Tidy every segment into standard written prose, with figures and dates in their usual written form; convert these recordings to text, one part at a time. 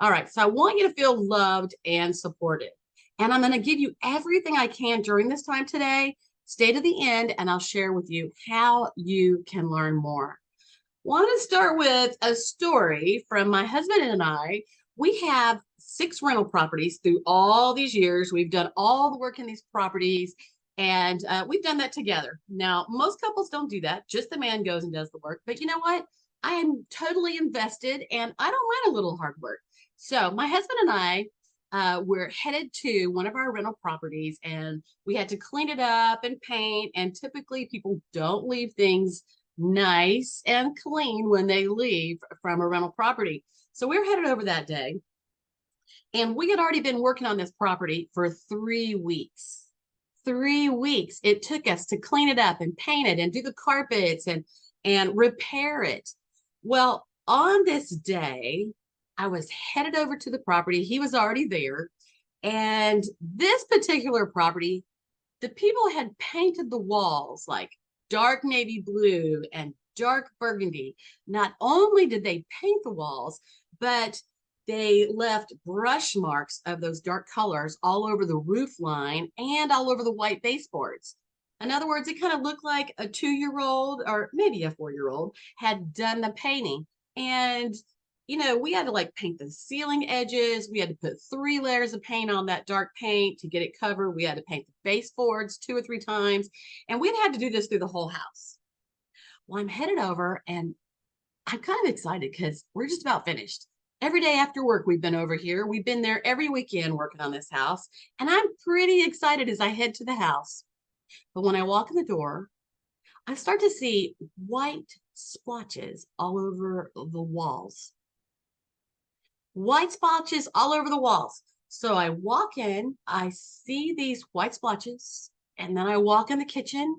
All right. So I want you to feel loved and supported. And I'm going to give you everything I can during this time today. Stay to the end, and I'll share with you how you can learn more. Want to start with a story from my husband and I. We have 6 rental properties through all these years. We've done all the work in these properties, and we've done that together. Now, most couples don't do that. Just the man goes and does the work. But you know what? I am totally invested, and I don't mind a little hard work. So my husband and I we're headed to one of our rental properties, and we had to clean it up and paint. And typically, people don't leave things nice and clean when they leave from a rental property. So we were headed over that day, and we had already been working on this property for 3 weeks. 3 weeks it took us to clean it up and paint it and do the carpets and repair it. Well, on this day, I was headed over to the property. He was already there. And this particular property, the people had painted the walls like dark navy blue and dark burgundy. Not only did they paint the walls, but they left brush marks of those dark colors all over the roof line and all over the white baseboards. In other words, it kind of looked like a 2-year-old or maybe a 4-year-old had done the painting. And we had to like paint the ceiling edges. We had to put 3 layers of paint on that dark paint to get it covered. We had to paint the baseboards 2 or 3 times. And we'd had to do this through the whole house. Well, I'm headed over, and I'm kind of excited because we're just about finished. Every day after work, we've been over here. We've been there every weekend working on this house. And I'm pretty excited as I head to the house. But when I walk in the door, I start to see white splotches all over the walls. White splotches all over the walls. So I walk in, I see these white splotches, and then I walk in the kitchen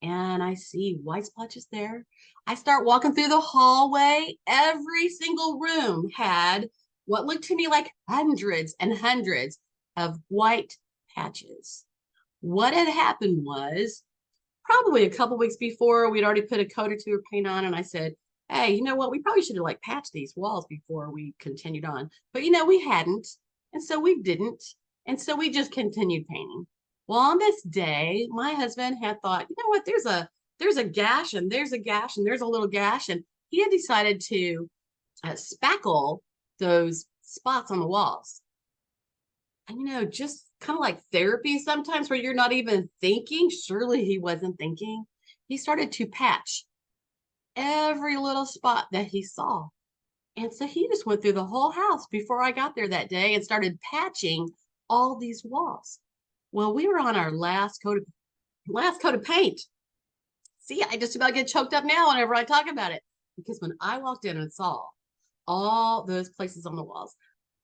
and I see white splotches there. I start walking through the hallway. Every single room had what looked to me like hundreds and hundreds of white patches. What had happened was probably a couple weeks before, we'd already put a coat or 2 of paint on, and I said, hey, you know what? We probably should have like patched these walls before we continued on. But we hadn't. And so we didn't. And so we just continued painting. Well, on this day, my husband had thought, you know what? There's a gash, and there's a gash, and there's a little gash. And he had decided to spackle those spots on the walls. And just kind of like therapy sometimes where you're not even thinking. Surely he wasn't thinking. He started to patch every little spot that he saw. And so he just went through the whole house before I got there that day and started patching all these walls. Well, we were on our last coat of paint. See, I just about get choked up now whenever I talk about it, because when I walked in and saw all those places on the walls,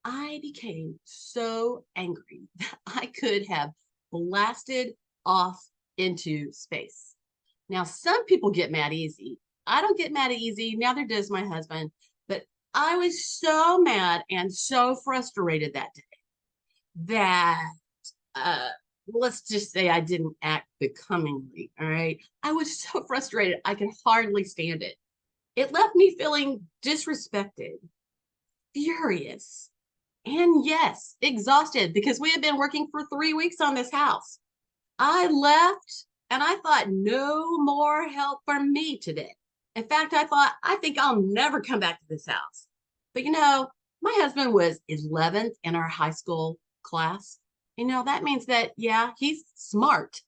I became so angry that I could have blasted off into space. Now, some people get mad easy. I don't get mad easy. Neither does my husband. But I was so mad and so frustrated that day that let's just say I didn't act becomingly. All right. I was so frustrated. I could hardly stand it. It left me feeling disrespected, furious, and yes, exhausted, because we had been working for 3 weeks on this house. I left and I thought, no more help for me today. In fact, I think I'll never come back to this house. But my husband was 11th in our high school class. That means that, yeah, he's smart,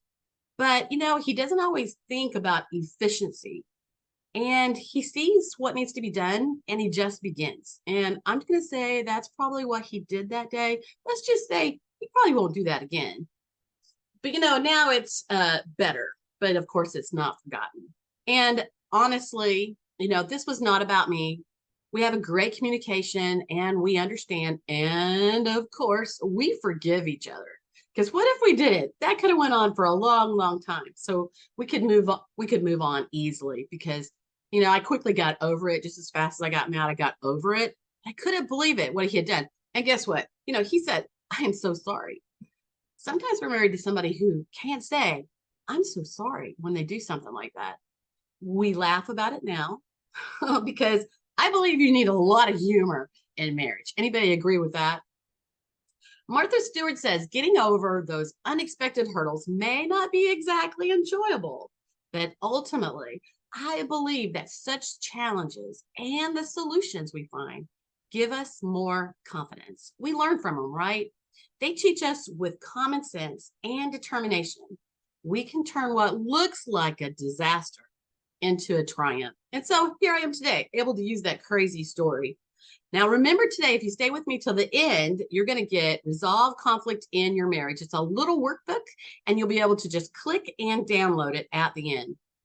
but he doesn't always think about efficiency. And he sees what needs to be done, and he just begins. And I'm going to say that's probably what he did that day. Let's just say he probably won't do that again. But now it's better. But of course, it's not forgotten. And honestly, this was not about me. We have a great communication, and we understand. And of course, we forgive each other. Because what if we did? That could have went on for a long, long time. So we could move on. We could move on easily because I quickly got over it. Just as fast as I got mad, I got over it. I couldn't believe it, what he had done. And guess what? He said, I am so sorry. Sometimes we're married to somebody who can't say, I'm so sorry when they do something like that. We laugh about it now because I believe you need a lot of humor in marriage. Anybody agree with that? Martha Stewart says getting over those unexpected hurdles may not be exactly enjoyable, but ultimately, I believe that such challenges and the solutions we find give us more confidence. We learn from them, right? They teach us with common sense and determination. We can turn what looks like a disaster into a triumph. And so here I am today, able to use that crazy story. Now, remember today, if you stay with me till the end, you're going to get Resolve Conflict in Your Marriage. It's a little workbook, and you'll be able to just click and download it at the end.